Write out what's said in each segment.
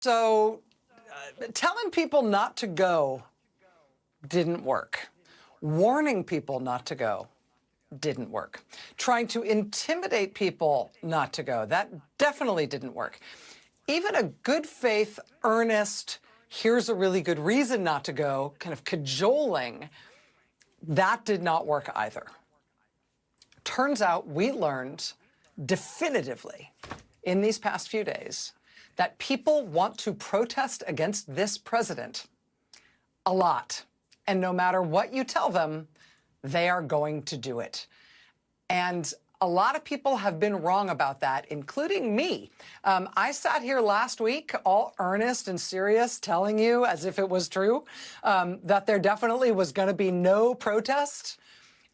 So telling people not to go didn't work. Warning people not to go didn't work. Trying to intimidate people not to go, that definitely didn't work. Even a good faith, earnest, here's a really good reason not to go, kind of cajoling, that did not work either. Turns out we learned definitively in these past few days that people want to protest against this president a lot. And no matter what you tell them, they are going to do it. And a lot of people have been wrong about that, including me. I sat here last week, all earnest and serious, telling you, as if it was true, that there definitely was going to be no protest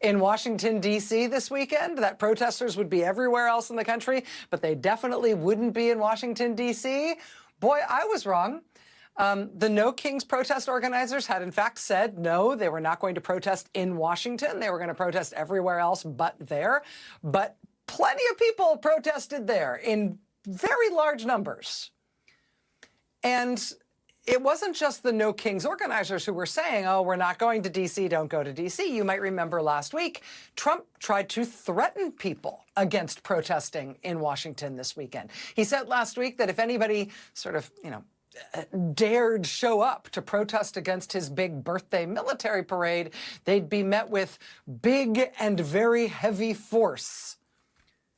in Washington, D.C. this weekend, that protesters would be everywhere else in the country, but they definitely wouldn't be in Washington, D.C. Boy, I was wrong. The No Kings protest organizers had, in fact, said no, they were not going to protest in Washington. They were going to protest everywhere else but there. But plenty of people protested there in very large numbers. And it wasn't just the No Kings organizers who were saying, oh, we're not going to D.C., don't go to D.C. You might remember last week, Trump tried to threaten people against protesting in Washington this weekend. He said last week that if anybody sort of, dared show up to protest against his big birthday military parade, they'd be met with big and very heavy force,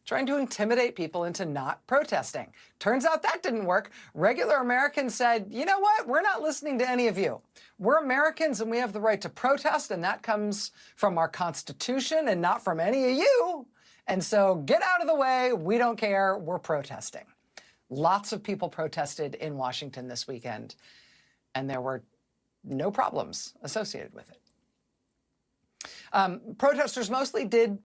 trying to intimidate people into not protesting. Turns out that didn't work. Regular Americans said, you know what? We're not listening to any of you. We're Americans and we have the right to protest, and that comes from our Constitution and not from any of you. And so get out of the way. We don't care. We're protesting. Lots of people protested in Washington this weekend, and there were no problems associated with it. Protesters mostly did